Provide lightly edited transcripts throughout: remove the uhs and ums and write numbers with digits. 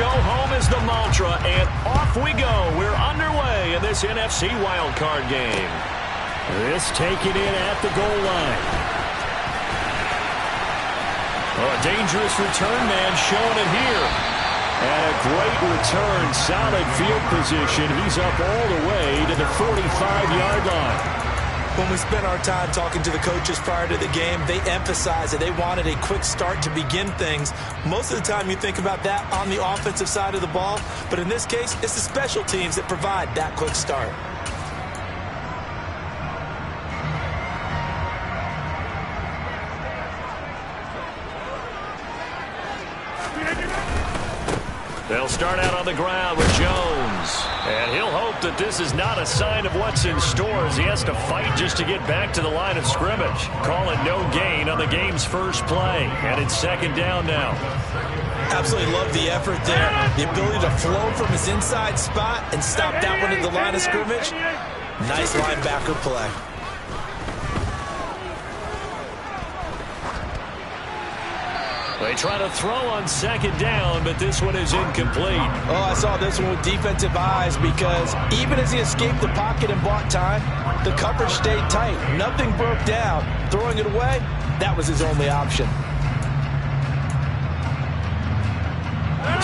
go home is the mantra, and off we go. We're underway in this NFC wildcard game. This taken in at the goal line. Oh, a dangerous return man showing it here. And a great return, solid field position. He's up all the way to the 45-yard line. When we spent our time talking to the coaches prior to the game, they emphasized that they wanted a quick start to begin things. Most of the time you think about that on the offensive side of the ball, but in this case, it's the special teams that provide that quick start. They'll start out on the ground with Jones. And he'll hope that this is not a sign of what's in store as he has to fight just to get back to the line of scrimmage. Call it no gain on the game's first play. And it's second down now. Absolutely love the effort there. The ability to flow from his inside spot and stop that one at the line of scrimmage. Nice linebacker play. They try to throw on second down, but this one is incomplete. Oh, I saw this one with defensive eyes because even as he escaped the pocket and bought time, the coverage stayed tight. Nothing broke down. Throwing it away, that was his only option.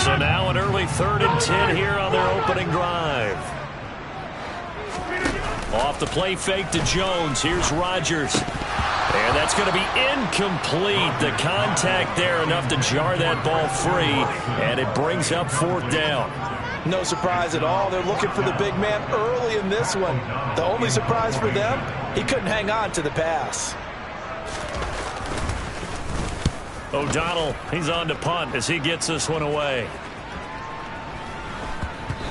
So now an early 3rd and 10 here on their opening drive. Off the play fake to Jones. Here's Rodgers. And that's going to be incomplete. The contact there enough to jar that ball free, and it brings up 4th down. No surprise at all. They're looking for the big man early in this one. The only surprise for them, he couldn't hang on to the pass. O'Donnell, he's on to punt as he gets this one away.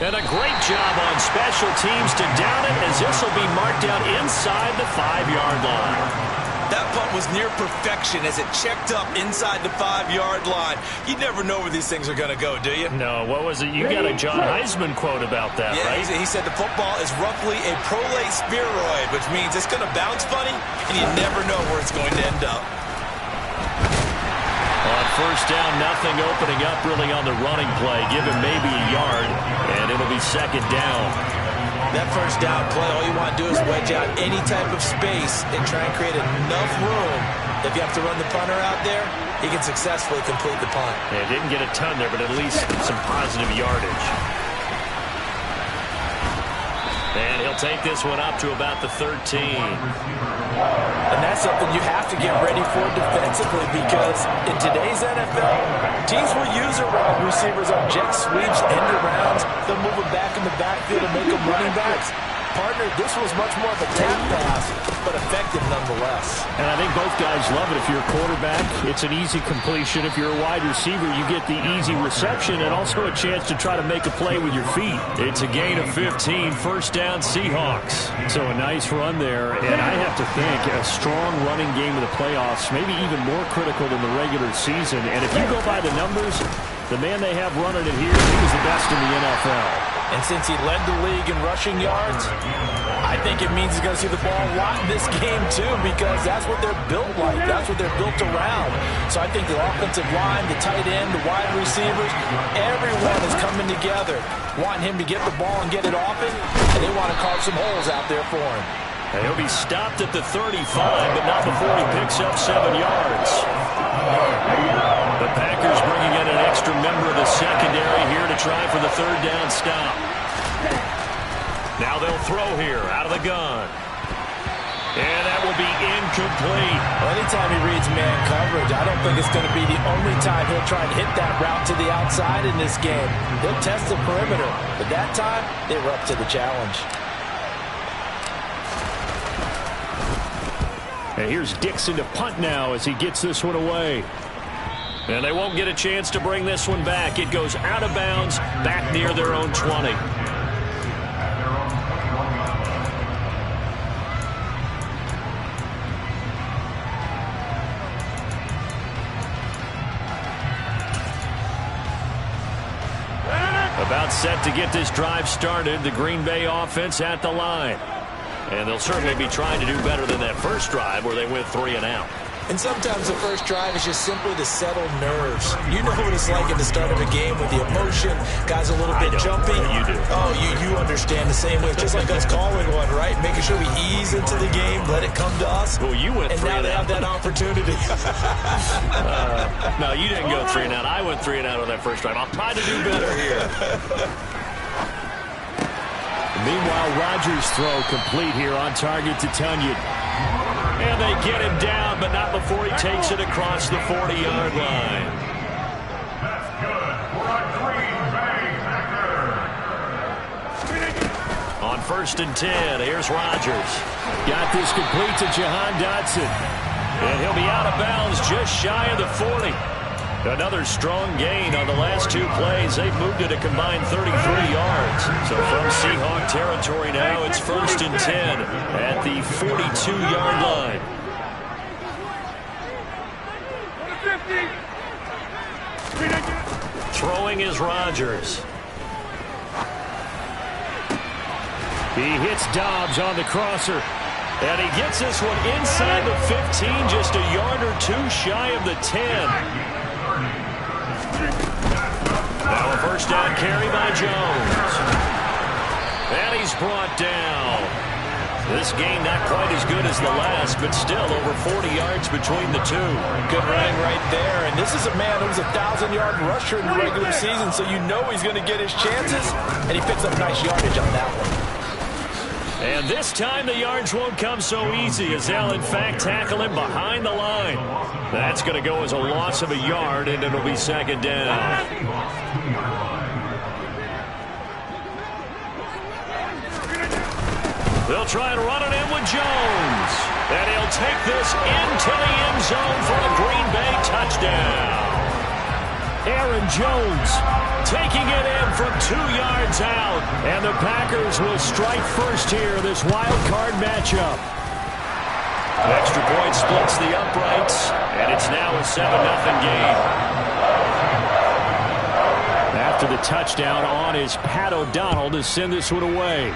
And a great job on special teams to down it as this will be marked out inside the 5-yard line. That punt was near perfection as it checked up inside the 5-yard line. You never know where these things are going to go, do you? No, what was it? You got a John Heisman quote about that, yeah, right? He said the football is roughly a prolate spheroid, which means it's going to bounce funny, and you never know where it's going to end up. On first down, nothing opening up really on the running play. Give him maybe a yard, and it'll be second down. That first down play, all you want to do is wedge out any type of space and try and create enough room. If you have to run the punter out there, he can successfully complete the punt. Yeah, didn't get a ton there, but at least some positive yardage. And he'll take this one up to about the 13. And that's something you have to get ready for defensively because in today's NFL, teams will use their wide receivers on jet sweeps, end arounds. They'll move them back in the backfield and make them running backs. Partner, this was much more of a tap pass, but effective nonetheless. And I think both guys love it. If you're a quarterback, it's an easy completion. If you're a wide receiver, you get the easy reception and also a chance to try to make a play with your feet. It's a gain of 15, first down Seahawks. So a nice run there, and I have to think a strong running game of the playoffs, maybe even more critical than the regular season. And if you go by the numbers, the man they have running it here, he was the best in the NFL. And since he led the league in rushing yards, I think it means he's going to see the ball a lot in this game too because that's what they're built like. That's what they're built around. So I think the offensive line, the tight end, the wide receivers, everyone is coming together, wanting him to get the ball and get it often, and they want to carve some holes out there for him. And he'll be stopped at the 35, but not before he picks up 7 yards. The Packers bringing in an extra member of the secondary here to try for the 3rd down stop. Now they'll throw here out of the gun. And that will be incomplete. Well, anytime he reads man coverage, I don't think it's going to be the only time he'll try and hit that route to the outside in this game. He'll test the perimeter, but that time they were up to the challenge. And here's Dixon to punt now as he gets this one away. And they won't get a chance to bring this one back. It goes out of bounds back near their own 20. About set to get this drive started. The Green Bay offense at the line. And they'll certainly be trying to do better than that first drive where they went 3 and out. And sometimes the first drive is just simply to settle nerves. You know what it's like at the start of a game with the emotion, guys a little bit jumpy. You do. Oh, you understand the same way. It's just like us calling one, right? Making sure we ease into the game, let it come to us. Well, you went 3 and out. And now they have that opportunity. No, you didn't go 3 and out. I went 3 and out on that first drive. I'll try to do better here. Meanwhile, Rodgers' throw complete here on target to Tunyon. And they get him down, but not before he takes it across the 40-yard line. That's good for a Green Bay Packers. On 1st and 10, here's Rodgers. Got this complete to Jahan Dotson. And he'll be out of bounds just shy of the 40. Another strong gain on the last 2 plays. They've moved it a combined 33 yards. So from Seahawk territory now, it's 1st and 10 at the 42-yard line. Throwing is Rodgers. He hits Dobbs on the crosser. And he gets this one inside the 15, just a yard or 2 shy of the 10. Now a first down carry by Jones. And he's brought down. This game not quite as good as the last, but still over 40 yards between the two. Good running right there. And this is a man who's a 1,000-yard rusher in the regular season, so you know he's going to get his chances. And he picks up nice yardage on that one. And this time the yards won't come so easy as they'll in fact tackle him behind the line. That's going to go as a loss of a yard, and it'll be 2nd down. They'll try and run it in with Jones. And he'll take this into the end zone for a Green Bay touchdown. Aaron Jones taking it in from 2 yards out. And the Packers will strike first here, this wild card matchup. Extra point splits the uprights, and it's now a 7-0 game. After the touchdown on is Pat O'Donnell to send this one away.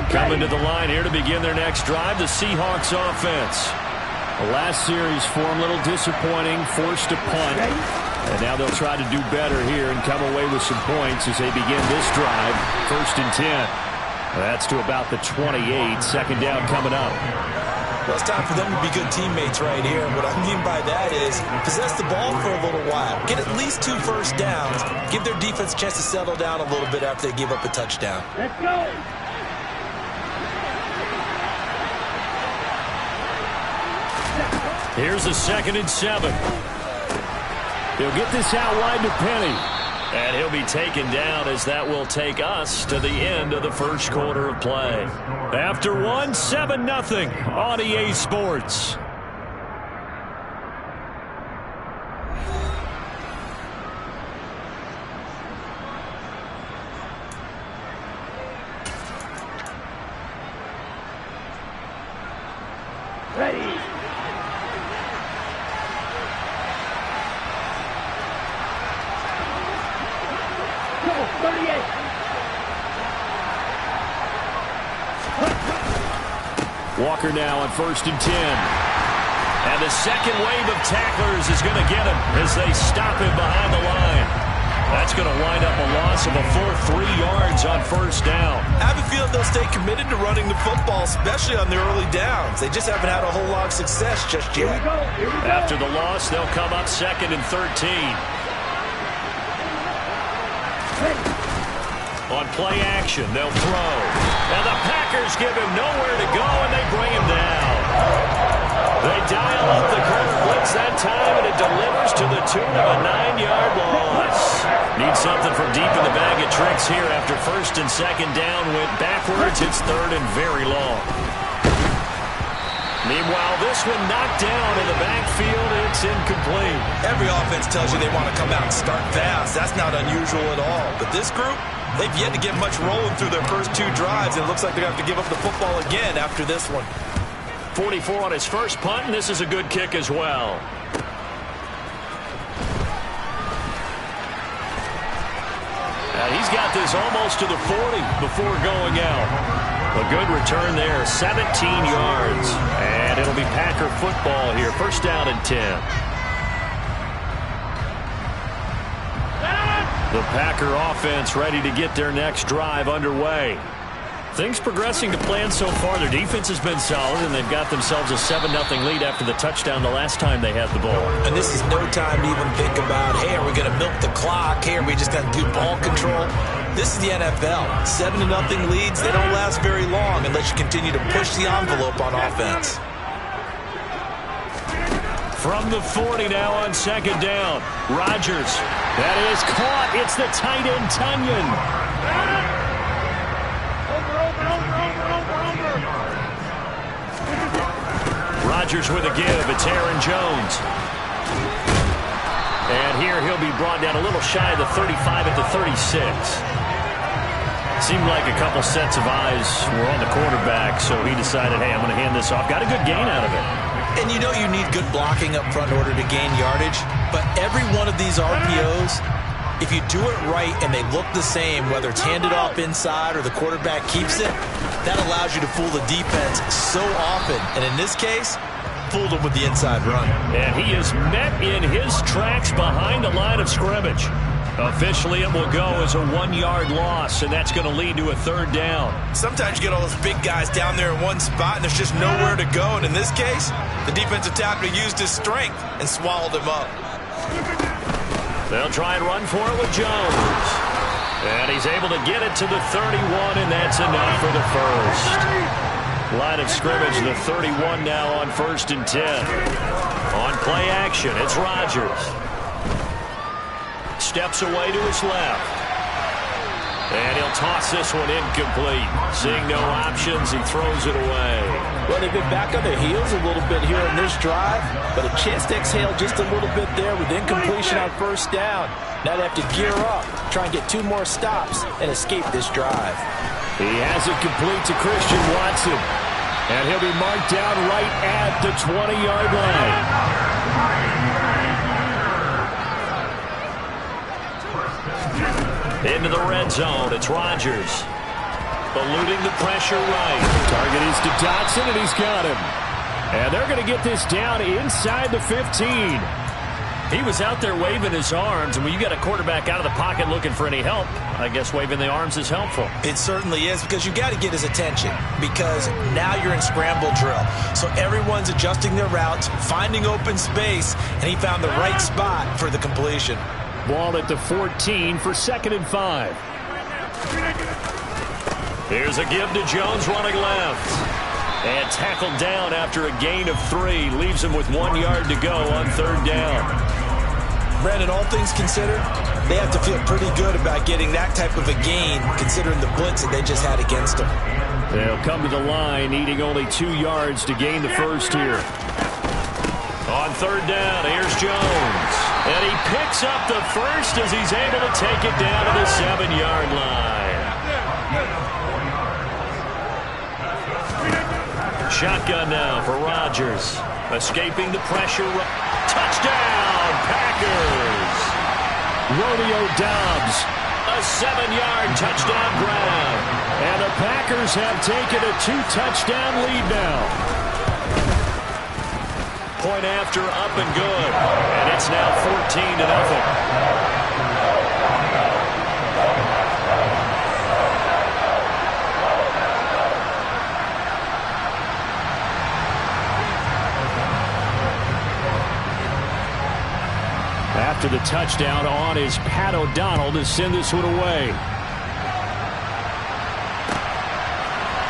Coming to the line here to begin their next drive, the Seahawks offense. The last series for them, a little disappointing, forced to punt. And now they'll try to do better here and come away with some points as they begin this drive. 1st and 10. That's to about the 28. 2nd down coming up. Well, it's time for them to be good teammates right here. And what I mean by that is possess the ball for a little while. Get at least 2 first downs. Give their defense a chance to settle down a little bit after they give up a touchdown. Let's go. Here's a 2nd and 7. He'll get this out wide to Penny. And he'll be taken down as that will take us to the end of the first quarter of play. After 1, 7-0 on EA Sports. Ready. Walker now on 1st and 10. And the second wave of tacklers is going to get him as they stop him behind the line. That's going to wind up a loss of a full 3 yards on 1st down. I have a feeling they'll stay committed to running the football, especially on the early downs. They just haven't had a whole lot of success just yet. Here we go. After the loss, they'll come up 2nd and 13. On play action, they'll throw. And the Packers give him nowhere to go, and they bring him down. They dial up the corner blitz that time, and it delivers to the tune of a 9-yard loss. Need something from deep in the bag of tricks here after 1st and 2nd down. Went backwards. It's 3rd and very long. Meanwhile, this one knocked down in the backfield. It's incomplete. Every offense tells you they want to come out and start fast. That's not unusual at all. But this group, they've yet to get much rolling through their first 2 drives. And it looks like they're going to have to give up the football again after this one. 44 on his first punt, and this is a good kick as well. He's got this almost to the 40 before going out. A good return there, 17 yards. And it'll be Packer football here. First down and 10. The Packer offense ready to get their next drive underway. Things progressing to plan so far. Their defense has been solid, and they've got themselves a 7-0 lead after the touchdown the last time they had the ball. And this is no time to even think about, hey, are we going to milk the clock? Hey, are we just going to do ball control? This is the NFL. 7-0 leads, they don't last very long unless you continue to push the envelope on offense. From the 40 now on second down. Rodgers. That is caught. It's the tight end, Tunyon. Rodgers with a give. It's Aaron Jones. And here he'll be brought down a little shy of the 35 at the 36. Seemed like a couple sets of eyes were on the quarterback, so he decided, hey, I'm going to hand this off. Got a good gain out of it. And you know you need good blocking up front in order to gain yardage, but every one of these RPOs, if you do it right and they look the same, whether it's handed off inside or the quarterback keeps it, that allows you to fool the defense so often. And in this case, fooled him with the inside run. And he is met in his tracks behind the line of scrimmage. Officially, it will go as a 1-yard loss, and that's going to lead to a third down. Sometimes you get all those big guys down there in one spot, and there's just nowhere to go. And in this case, the defensive tackle used his strength and swallowed him up. They'll try and run for it with Jones. And he's able to get it to the 31, and that's enough for the first. Line of scrimmage, the 31 now on 1st and 10. On play action, it's Rodgers. Steps away to his left. And he'll toss this one incomplete. Seeing no options, he throws it away. Well, they've been back on their heels a little bit here in this drive, but a chance to exhale just a little bit there with incompletion on first down. Now they have to gear up, try and get 2 more stops, and escape this drive. He has it complete to Christian Watson. And he'll be marked down right at the 20-yard line. Into the red zone, it's Rodgers. Eluding the pressure right. Target is to Dotson, and he's got him. And they're going to get this down inside the 15. He was out there waving his arms, and when you got a quarterback out of the pocket looking for any help, I guess waving the arms is helpful. It certainly is, because you got to get his attention, because now you're in scramble drill. So everyone's adjusting their routes, finding open space, and he found the right spot for the completion. Ball at the 14 for 2nd and 5. Here's a give to Jones running left. And tackled down after a gain of 3. Leaves him with 1 yard to go on 3rd down. Brandon, all things considered, they have to feel pretty good about getting that type of a gain, considering the blitz that they just had against them. They'll come to the line, needing only 2 yards to gain the first here. On 3rd down, here's Jones. And he picks up the first as he's able to take it down to the 7-yard line. Shotgun now for Rodgers. Escaping the pressure. Touchdown, Packers! Romeo Doubs, a 7-yard touchdown grab. And the Packers have taken a 2-touchdown lead now. Point after, up and good. And it's now 14-0. After the touchdown, on is Pat O'Donnell to send this one away.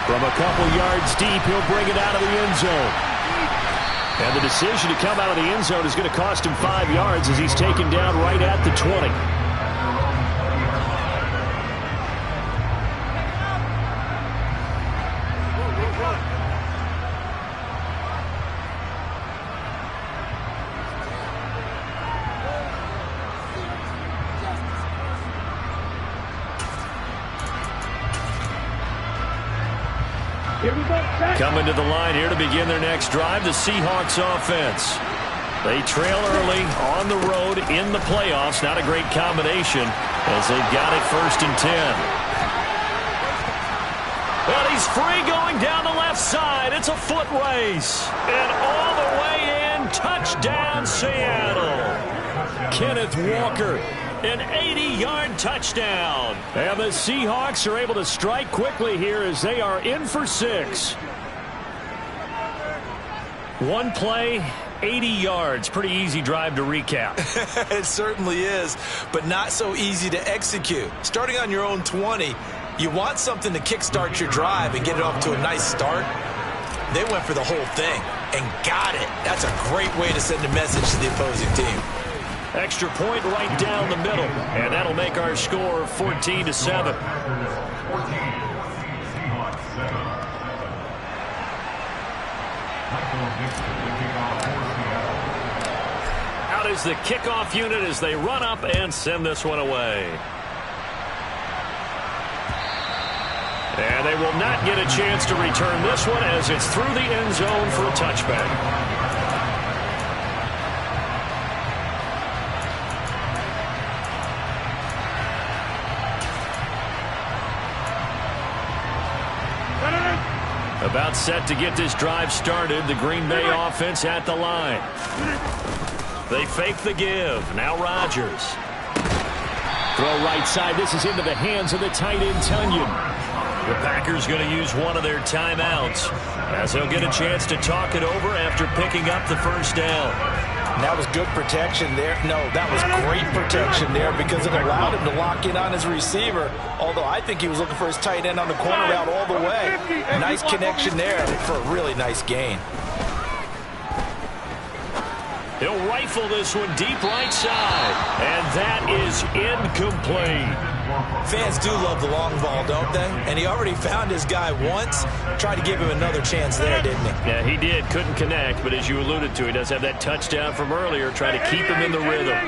From a couple yards deep, he'll bring it out of the end zone. And the decision to come out of the end zone is going to cost him 5 yards as he's taken down right at the 20. Coming to the line here to begin their next drive, the Seahawks offense. They trail early on the road in the playoffs. Not a great combination as they've got it 1st and 10. Well, he's free going down the left side. It's a foot race. And all the way in, touchdown Seattle. Kenneth Walker, an 80-yard touchdown. And the Seahawks are able to strike quickly here as they are in for 6. One play, 80 yards. Pretty easy drive to recap. It certainly is, but not so easy to execute. Starting on your own 20, you want something to kickstart your drive and get it off to a nice start. They went for the whole thing and got it. That's a great way to send a message to the opposing team. Extra point right down the middle, and that'll make our score 14-7. Out is the kickoff unit as they run up and send this one away. And they will not get a chance to return this one as it's through the end zone for a touchback. About set to get this drive started. The Green Bay offense at the line. They fake the give. Now Rodgers. Throw right side. This is into the hands of the tight end, Tunyon. The Packers going to use one of their timeouts as they'll get a chance to talk it over after picking up the first down. That was good protection there. No, that was great protection there because it allowed him to lock in on his receiver, although I think he was looking for his tight end on the corner route all the way. Nice connection there for a really nice gain. He'll rifle this one deep right side, and that is incomplete. Fans do love the long ball, don't they? And he already found his guy once. Tried to give him another chance there, didn't he? Yeah, he did. Couldn't connect, but as you alluded to, he does have that touchdown from earlier, trying to keep him in the rhythm.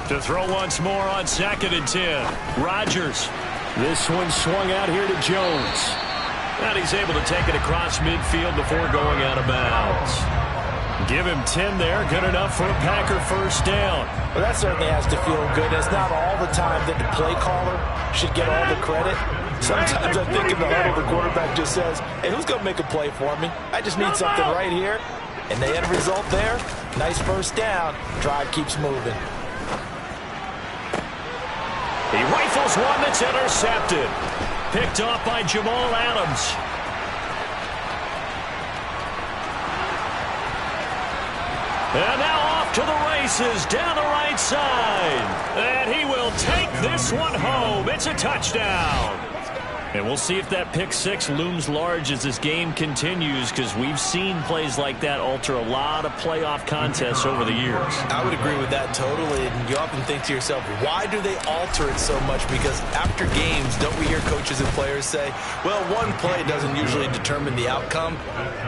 To throw once more on 2nd and 10. Rodgers. This one swung out here to Jones. And he's able to take it across midfield before going out of bounds. Give him 10 there. Good enough for a Packer first down. Well, that certainly has to feel good. It's not all the time that the play caller should get all the credit. Sometimes I think in the huddle, the quarterback just says, hey, who's going to make a play for me? I just need something right here. And the end result there, nice first down. Drive keeps moving. He rifles one that's intercepted. Picked off by Jamal Adams. And now off to the races down the right side. And he will take this one home. It's a touchdown. And we'll see if that pick six looms large as this game continues, because we've seen plays like that alter a lot of playoff contests over the years. I would agree with that totally. And you often think to yourself, why do they alter it so much? Because after games, don't we hear coaches and players say, well, one play doesn't usually determine the outcome.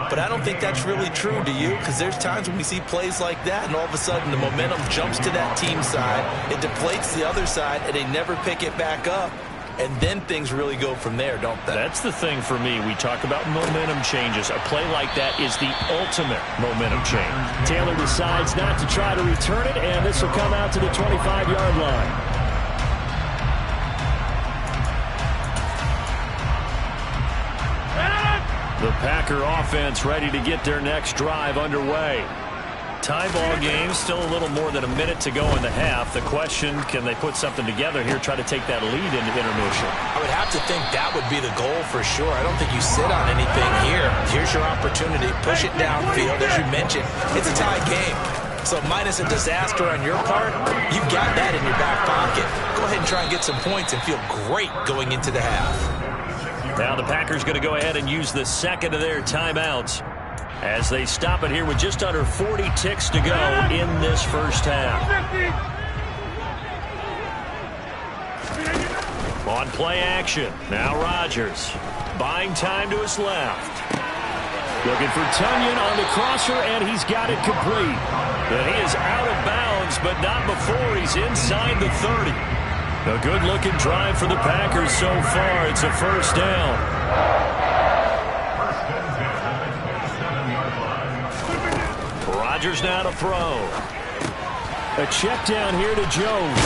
But I don't think that's really true, do you? Because there's times when we see plays like that, and all of a sudden the momentum jumps to that team side. It deflates the other side, and they never pick it back up. And then things really go from there, don't they? That's the thing for me. We talk about momentum changes. A play like that is the ultimate momentum change. Taylor decides not to try to return it, and this will come out to the 25-yard line. The Packer offense ready to get their next drive underway. Tie ball game, still a little more than a minute to go in the half. The question, can they put something together here, try to take that lead into intermission? I would have to think that would be the goal for sure. I don't think you sit on anything here. Here's your opportunity. Push it downfield. As you mentioned, it's a tie game. So minus a disaster on your part, you've got that in your back pocket. Go ahead and try and get some points and feel great going into the half. Now the Packers going to go ahead and use the second of their timeouts as they stop it here with just under 40 ticks to go in this first half. On play action, now Rodgers. Buying time to his left. Looking for Tunyon on the crosser, and he's got it complete. And he is out of bounds, but not before he's inside the 30. A good-looking drive for the Packers so far. It's a first down. Rodgers now to throw. A check down here to Jones.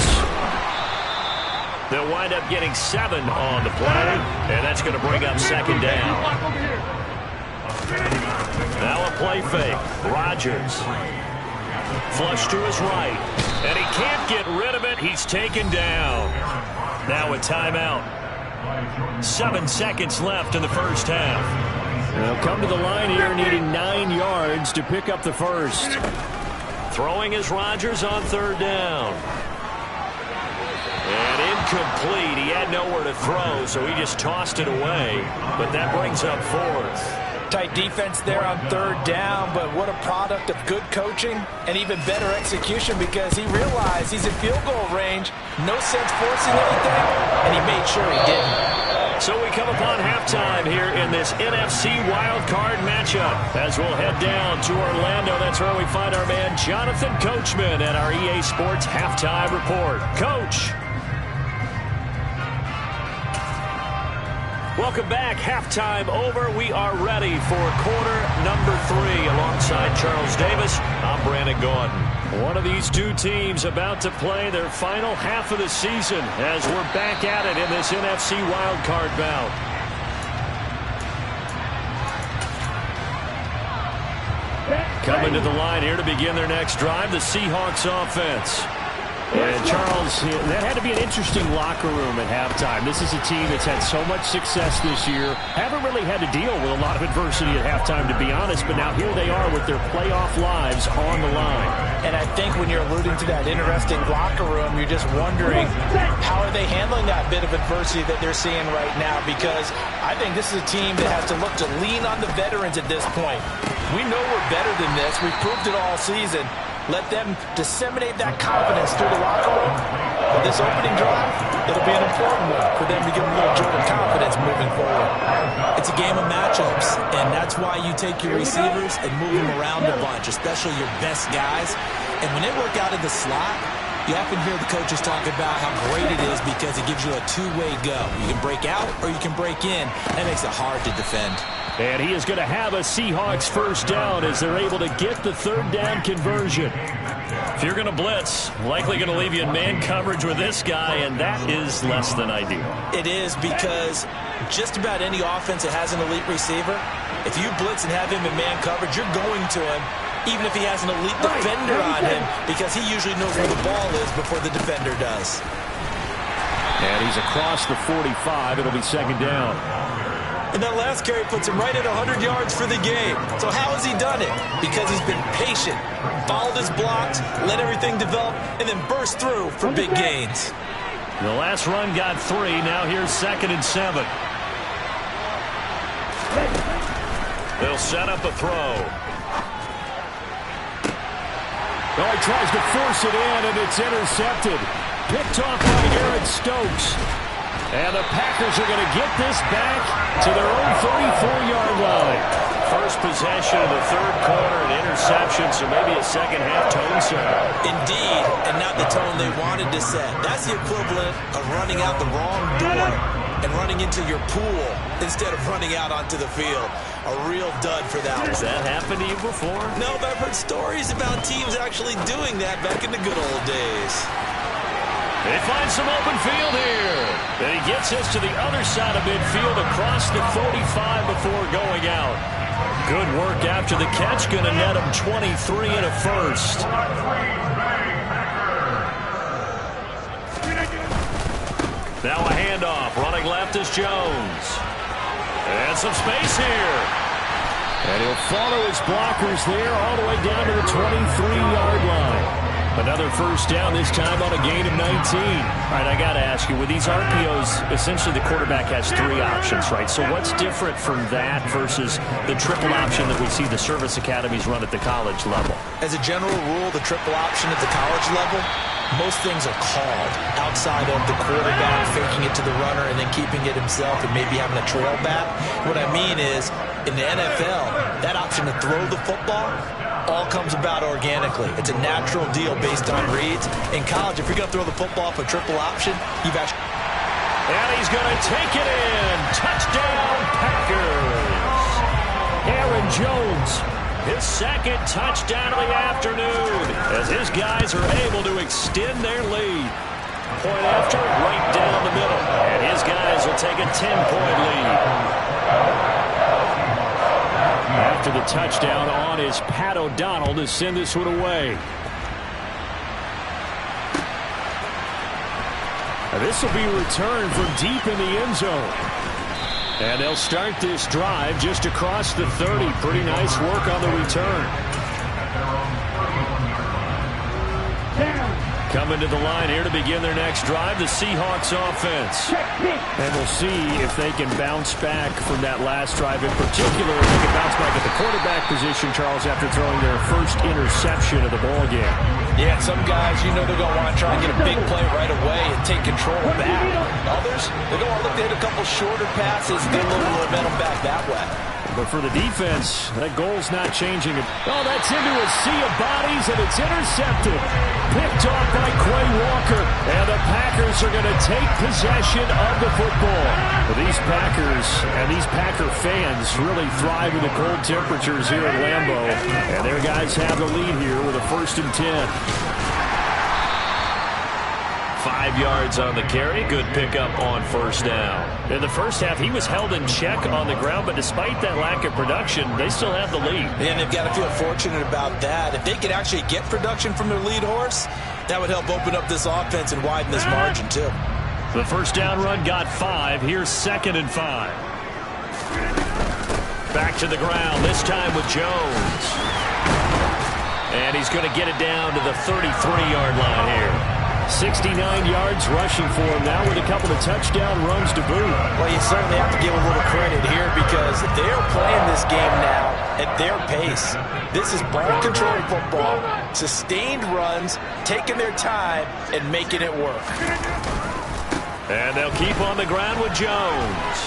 They'll wind up getting 7 on the play, and that's going to bring up second down. Now a play fake. Rodgers. Flush to his right. And he can't get rid of it. He's taken down. Now a timeout. 7 seconds left in the first half. They'll come to the line here needing 9 yards to pick up the first. Throwing is Rodgers on third down. And incomplete. He had nowhere to throw, so he just tossed it away. But that brings up fourth. Tight defense there on third down, but what a product of good coaching and even better execution, because he realized he's in field goal range. No sense forcing anything, and he made sure he didn't. So we come upon halftime here in this NFC wildcard matchup. As we'll head down to Orlando, that's where we find our man Jonathan Coachman at our EA Sports Halftime Report. Coach. Welcome back. Halftime over. We are ready for quarter number 3. Alongside Charles Davis, I'm Brandon Gordon. One of these two teams about to play their final half of the season as we're back at it in this NFC wildcard bout. Coming to the line here to begin their next drive, the Seahawks offense. And Charles, that had to be an interesting locker room at halftime. This is a team that's had so much success this year. Haven't really had to deal with a lot of adversity at halftime, to be honest. But now here they are with their playoff lives on the line. And I think when you're alluding to that interesting locker room, you're just wondering how are they handling that bit of adversity that they're seeing right now. Because I think this is a team that has to look to lean on the veterans at this point. We know we're better than this. We've proved it all season. Let them disseminate that confidence through the locker room. But this opening drive, it'll be an important one for them to give them a little jolt of confidence moving forward. It's a game of matchups, and that's why you take your receivers and move them around a bunch, especially your best guys. And when they work out of the slot, you often hear the coaches talk about how great it is because it gives you a two-way go. You can break out or you can break in. That makes it hard to defend. And he is going to have a Seahawks first down as they're able to get the third down conversion. If you're going to blitz, likely going to leave you in man coverage with this guy, and that is less than ideal. It is, because just about any offense that has an elite receiver, if you blitz and have him in man coverage, you're going to him, even if he has an elite defender on him, because he usually knows where the ball is before the defender does. And he's across the 45. It'll be second down. And that last carry puts him right at 100 yards for the game. So how has he done it? Because he's been patient, followed his blocks, let everything develop, and then burst through for big gains. The last run got 3. Now here's 2nd and 7. They'll set up a throw. Oh, he tries to force it in, and it's intercepted. Picked off by Aaron Stokes. And the Packers are going to get this back to their own 34-yard line. First possession of the third quarter, an interception, so maybe a second-half tone setter. Indeed, and not the tone they wanted to set. That's the equivalent of running out the wrong door and running into your pool instead of running out onto the field. A real dud for that one. Has that happened to you before? No, but I've heard stories about teams actually doing that back in the good old days. They find some open field here. And he gets us to the other side of midfield across the 45 before going out. Good work after the catch. Going to net him 23 and a first. Now a handoff. Running left is Jones. And some space here. And he'll follow his blockers there all the way down to the 23-yard line. Another first down, this time on a gain of 19. All right, I got to ask you, with these RPOs, essentially the quarterback has 3 options, right? So what's different from that versus the triple option that we see the service academies run at the college level? As a general rule, the triple option at the college level, most things are called outside of the quarterback faking it to the runner and then keeping it himself and maybe having a trail back. What I mean is, in the NFL, that option to throw the football, all comes about organically. It's a natural deal based on reads. In college, if you're going to throw the football for triple option, you've actually... And he's going to take it in. Touchdown, Packers. Aaron Jones, his second touchdown of the afternoon, as his guys are able to extend their lead. Point after, right down the middle. And his guys will take a 10-point lead. After the touchdown on is Pat O'Donnell to send this one away. This will be returned from deep in the end zone. And they'll start this drive just across the 30. Pretty nice work on the return. Coming to the line here to begin their next drive, the Seahawks offense. And we'll see if they can bounce back from that last drive in particular. If they can bounce back at the quarterback position, Charles, after throwing their first interception of the ball game. Yeah, some guys, you know they're going to want to try and get a big play right away and take control back. Others, they're going to want to look to hit a couple shorter passes and get a little momentum back that way. But for the defense, that goal's not changing. Oh, that's into a sea of bodies, and it's intercepted. Picked off by Quay Walker. And the Packers are going to take possession of the football. Well, these Packers and these Packer fans really thrive in the cold temperatures here at Lambeau. And their guys have the lead here with a 1st and 10. 5 yards on the carry. Good pickup on 1st down. In the first half, he was held in check on the ground, but despite that lack of production, they still have the lead. And they've got to feel fortunate about that. If they could actually get production from their lead horse, that would help open up this offense and widen this margin, too. The 1st down run got 5. Here's 2nd and 5. Back to the ground, this time with Jones. And he's going to get it down to the 33-yard line here. 69 yards rushing for him now with a couple of touchdown runs to boot. Well, you certainly have to give a little credit here because they're playing this game now at their pace. This is ball control football, sustained runs, taking their time, and making it work. And they'll keep on the ground with Jones.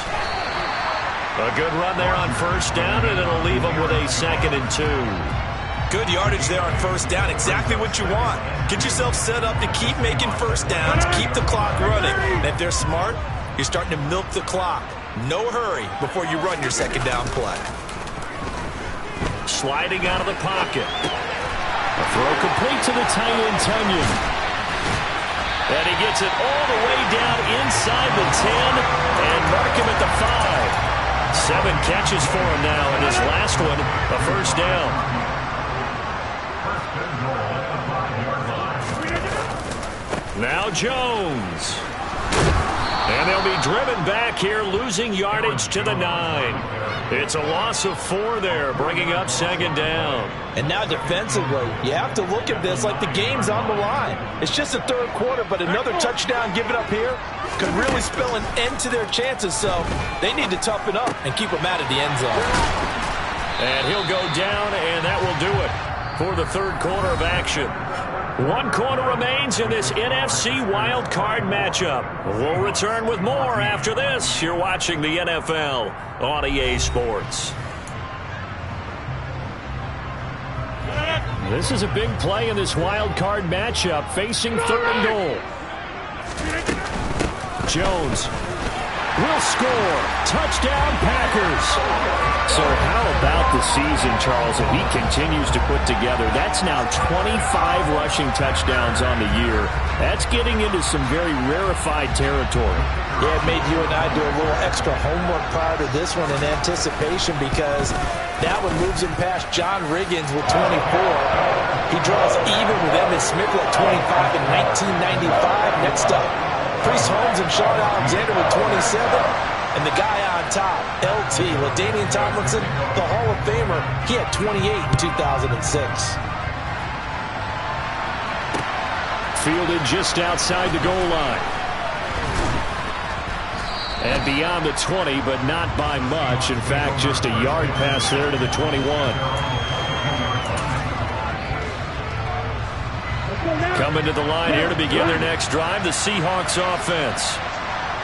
A good run there on 1st down, and it'll leave them with a 2nd and 2. Good yardage there on 1st down. Exactly what you want. Get yourself set up to keep making 1st downs, keep the clock running. And if they're smart, you're starting to milk the clock. No hurry before you run your 2nd down play. Sliding out of the pocket. A throw complete to the tight end, Tunyon. And he gets it all the way down inside the 10 and mark him at the 5. 7 catches for him now, and his last one, a 1st down. Now Jones. And they'll be driven back here, losing yardage to the 9. It's a loss of 4 there, bringing up 2nd down. And now defensively, you have to look at this like the game's on the line. It's just the 3rd quarter, but another touchdown given up here could really spell an end to their chances, so they need to toughen up and keep them out of the end zone. And he'll go down, and that will do it for the 3rd quarter of action. 1 quarter remains in this NFC wildcard matchup. We'll return with more after this. You're watching the NFL on EA Sports. This is a big play in this wildcard matchup, facing 3rd and goal. Jones will score. Touchdown, Packers. So how about the season, Charles, if he continues to put together? That's now 25 rushing touchdowns on the year. That's getting into some very rarefied territory. Yeah, it made you and I do a little extra homework prior to this one in anticipation because that one moves him past John Riggins with 24. He draws even with Emmitt Smith at 25 in 1995. Next up, Priest Holmes and Sean Alexander with 27. And the guy on top, LT, LaDainian Tomlinson, the Hall of Famer, he had 28 in 2006. Fielded just outside the goal line. And beyond the 20, but not by much. In fact, just a yard pass there to the 21. Coming to the line here to begin their next drive, the Seahawks offense.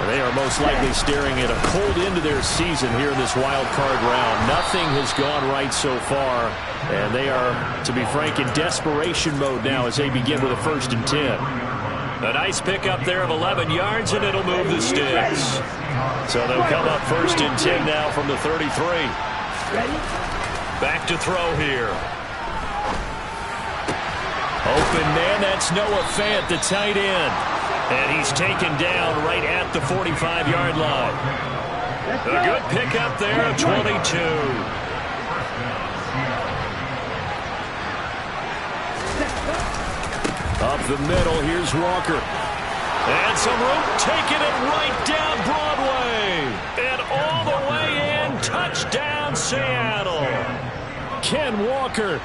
They are most likely staring at a cold end to their season here in this wild card round. Nothing has gone right so far, and they are, to be frank, in desperation mode now as they begin with a 1st and 10. A nice pickup there of 11 yards, and it'll move the sticks. So they'll come up 1st and 10 now from the 33. Back to throw here. Open man, that's Noah Fant, the tight end. And he's taken down right at the 45-yard line. A good pickup there of 22. Up the middle, here's Walker. And some room, taking it right down Broadway. And all the way in, touchdown Seattle. Ken Walker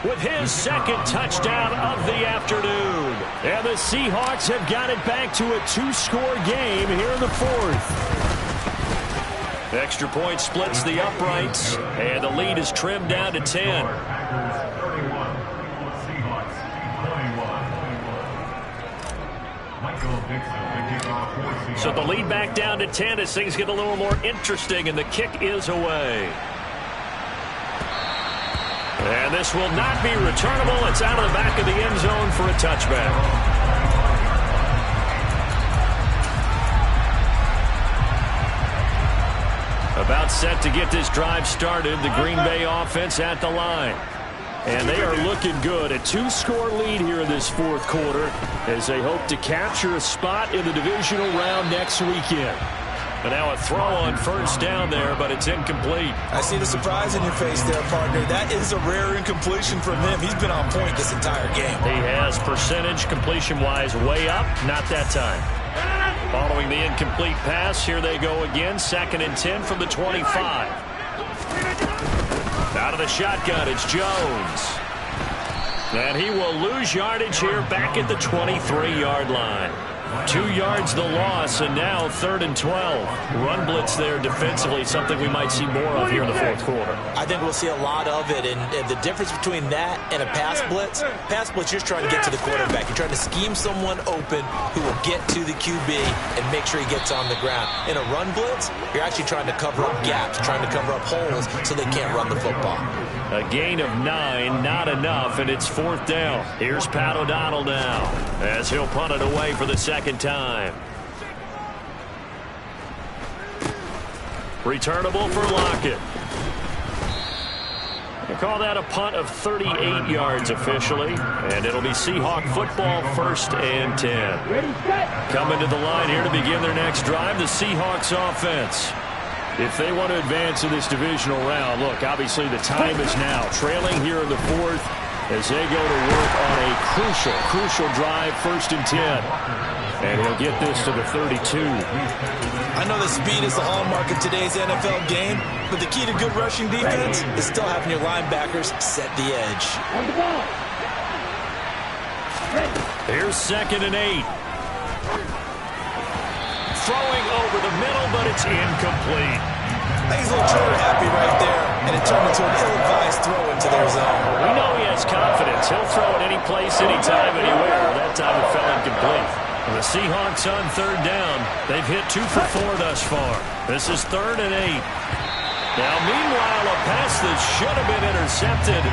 with his 2nd touchdown of the afternoon. And the Seahawks have got it back to a 2-score game here in the 4th. Extra point splits the uprights, and the lead is trimmed down to 10. So the lead back down to 10 as things get a little more interesting, and the kick is away. And this will not be returnable. It's out of the back of the end zone for a touchback. About set to get this drive started. The Green Bay offense at the line. And they are looking good. A 2-score lead here in this 4th quarter as they hope to capture a spot in the divisional round next weekend. But now a throw on 1st down there, but it's incomplete. I see the surprise in your face there, partner. That is a rare incompletion from him. He's been on point this entire game. He has percentage completion-wise way up, not that time. Following the incomplete pass, here they go again. 2nd and 10 from the 25. Out of the shotgun, it's Jones. And he will lose yardage here back at the 23-yard line. 2 yards the loss, and now 3rd and 12. Run blitz there defensively, something we might see more of here in the 4th quarter. I think we'll see a lot of it, and the difference between that and a pass blitz, you're trying to get to the quarterback. You're trying to scheme someone open who will get to the QB and make sure he gets on the ground. In a run blitz, you're actually trying to cover up gaps, trying to cover up holes so they can't run the football. A gain of 9, not enough, and it's 4th down. Here's Pat O'Donnell now as he'll punt it away for the 2nd time. Returnable for Lockett. They call that a punt of 38 yards officially, and it'll be Seahawk football 1st and 10. Coming to the line here to begin their next drive, the Seahawks offense. If they want to advance in this divisional round, look, obviously the time is now. Trailing here in the 4th as they go to work on a crucial drive, 1st and 10. And he'll get this to the 32. I know the speed is the hallmark of today's NFL game, but the key to good rushing defense is still having your linebackers set the edge. Here's 2nd and 8. Throwing over the middle, but it's incomplete. I think he's a little trigger happy right there, and it turned into an ill-advised throw into their zone. We know he has confidence. He'll throw it any place, anytime, anywhere. That time it fell incomplete. And the Seahawks on 3rd down. They've hit 2 for 4 thus far. This is 3rd and 8. Now, meanwhile, a pass that should have been intercepted,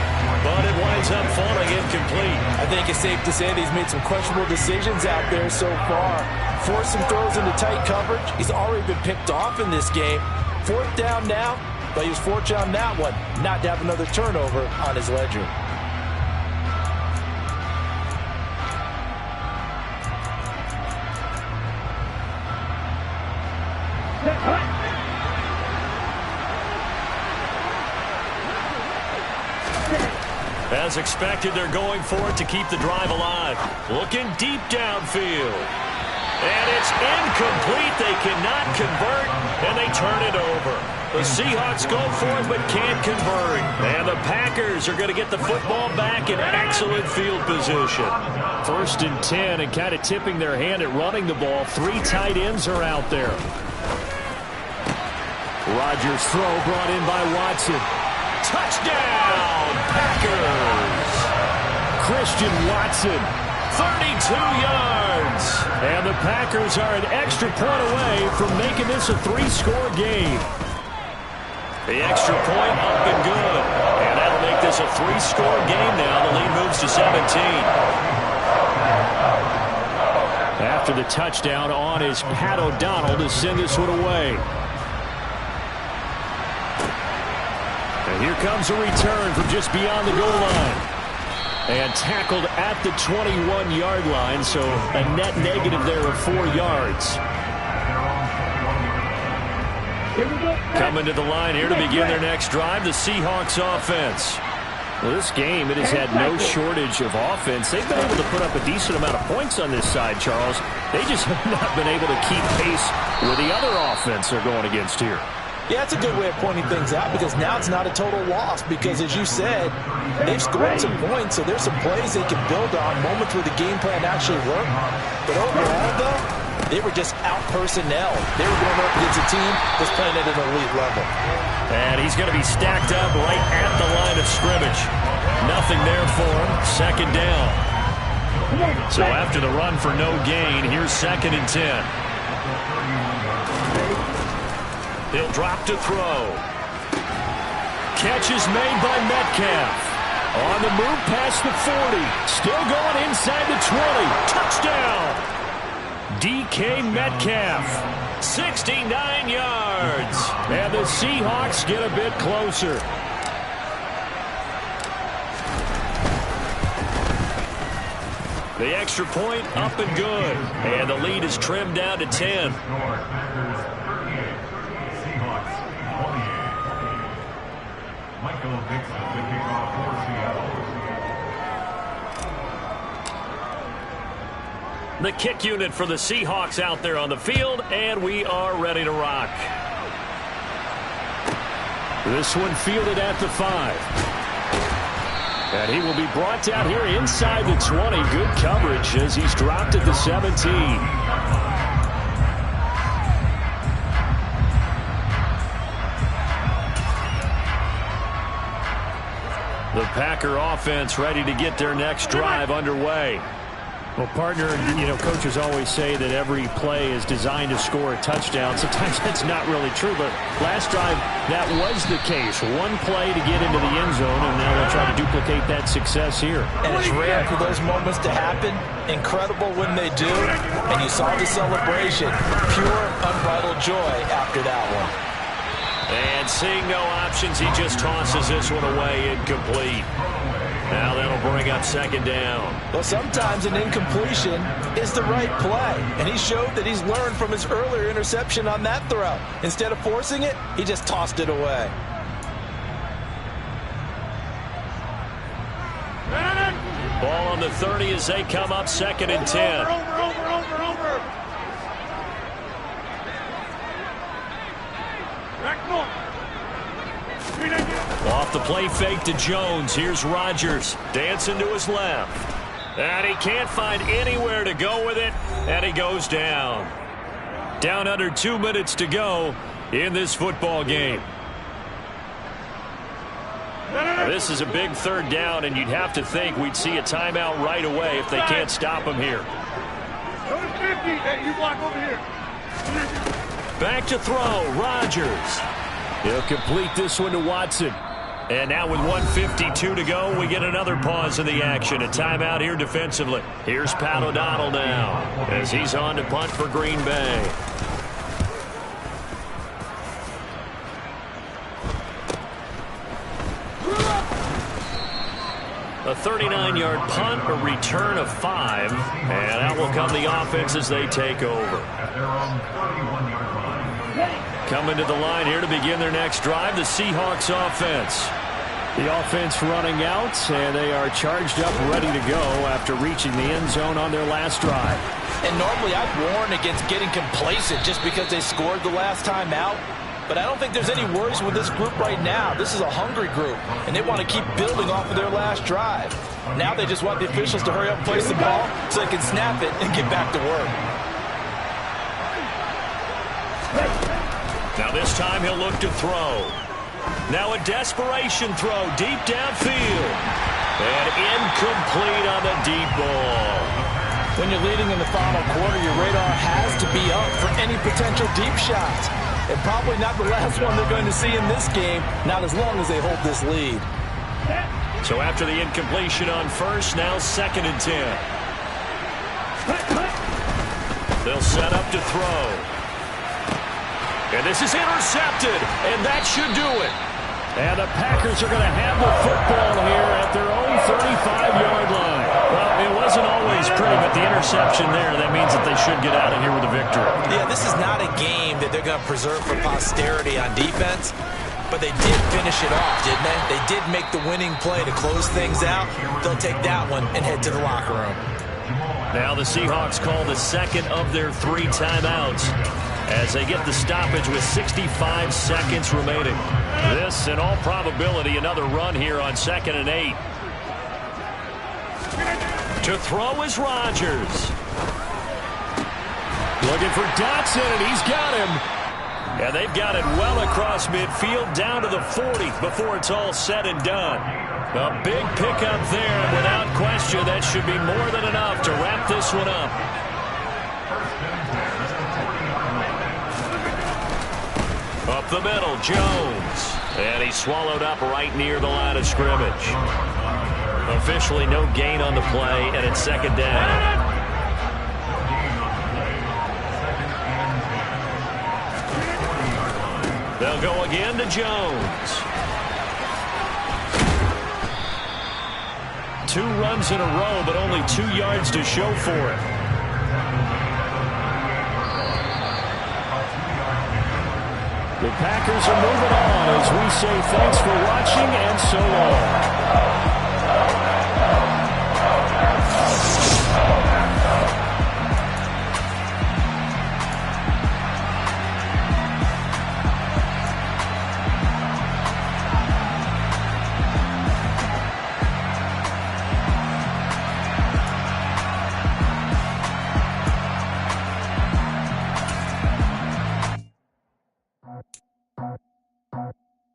but it winds up falling incomplete. I think it's safe to say that he's made some questionable decisions out there so far. Forced some throws into tight coverage. He's already been picked off in this game. 4th down now, but he was fortunate on that one not to have another turnover on his ledger. As expected, they're going for it to keep the drive alive. Looking deep downfield. And it's incomplete. They cannot convert, and they turn it over. The Seahawks go for it, but can't convert. And the Packers are going to get the football back in excellent field position. 1st and 10, and kind of tipping their hand at running the ball. 3 tight ends are out there. Rodgers' throw brought in by Watson. Touchdown, Packers! Christian Watson, 32 yards. And the Packers are an extra point away from making this a 3-score game. The extra point up and good. And that'll make this a 3-score game now. The lead moves to 17. After the touchdown on is Pat O'Donnell to send this one away. And here comes a return from just beyond the goal line. And tackled at the 21-yard line, so a net negative there of 4 yards. Coming to the line here to begin their next drive, the Seahawks offense. Well, this game, it has had no shortage of offense. They've been able to put up a decent amount of points on this side, Charles. They just have not been able to keep pace with the other offense they're going against here. Yeah, it's a good way of pointing things out because now it's not a total loss because, as you said, they've scored some points, so there's some plays they can build on, moments where the game plan actually worked. But overall, though, they were just out-personnel. They were going up against a team that's playing at an elite level. And he's going to be stacked up right at the line of scrimmage. Nothing there for him. Second down. So after the run for no gain, here's 2nd and 10. He'll drop to throw. Catch is made by Metcalf. On the move past the 40. Still going inside the 20. Touchdown. DK Metcalf. 69 yards. And the Seahawks get a bit closer. The extra point up and good. And the lead is trimmed down to 10. The kick unit for the Seahawks out there on the field, and we are ready to rock. This one fielded at the 5. And he will be brought down here inside the 20. Good coverage as he's dropped at the 17. The Packer offense ready to get their next drive underway. Well, partner, you know, coaches always say that every play is designed to score a touchdown. Sometimes that's not really true, but last drive, that was the case. One play to get into the end zone, and now they'll try to duplicate that success here. And it's rare for those moments to happen. Incredible when they do. And you saw the celebration. Pure, unbridled joy after that one. And seeing no options, he just tosses this one away incomplete. Now that'll bring up 2nd down. Well, sometimes an incompletion is the right play. And he showed that he's learned from his earlier interception on that throw. Instead of forcing it, he just tossed it away. Ball on the 30 as they come up 2nd and 10. Off the play fake to Jones. Here's Rodgers dancing to his left. And he can't find anywhere to go with it. And he goes down. Down under 2 minutes to go in this football game. Now, this is a big 3rd down, and you'd have to think we'd see a timeout right away if they can't stop him here. Go to 50. Hey, you block over here. Back to throw. Rodgers. He'll complete this one to Watson. And now with 1:52 to go, we get another pause in the action. A timeout here defensively. Here's Pat O'Donnell now as he's on to punt for Green Bay. A 39-yard punt, a return of 5. And out will come the offense as they take over. Coming to the line here to begin their next drive, the Seahawks offense. The offense running out, and they are charged up, ready to go after reaching the end zone on their last drive. And normally I'd warn against getting complacent just because they scored the last time out. But I don't think there's any worries with this group right now. This is a hungry group, and they want to keep building off of their last drive. Now they just want the officials to hurry up and place the ball so they can snap it and get back to work. Now this time he'll look to throw. Now a desperation throw deep downfield. And incomplete on the deep ball. When you're leading in the final quarter, your radar potential deep shots. And probably not the last one they're going to see in this game, not as long as they hold this lead. So after the incompletion on first, now 2nd and 10. They'll set up to throw. And this is intercepted, and that should do it. And the Packers are going to have the football here at their own 35-yard line. Well, it wasn't always pretty, but the interception there, that means that they should get out of here with a victory. Yeah, this is not a game that they're going to preserve for posterity on defense, but they did finish it off, didn't they? They did make the winning play to close things out. They'll take that one and head to the locker room. Now the Seahawks call the second of their 3 timeouts as they get the stoppage with 65 seconds remaining. This, in all probability, another run here on 2nd and 8. To throw is Rodgers. Looking for Dotson, and he's got him. And they've got it well across midfield, down to the 40 before it's all said and done. A big pickup there, and without question, that should be more than enough to wrap this one up. Up the middle, Jones. And he's swallowed up right near the line of scrimmage. Officially no gain on the play, and it's 2nd down. They'll go again to Jones. 2 runs in a row, but only 2 yards to show for it. The Packers are moving on as we say thanks for watching and so long.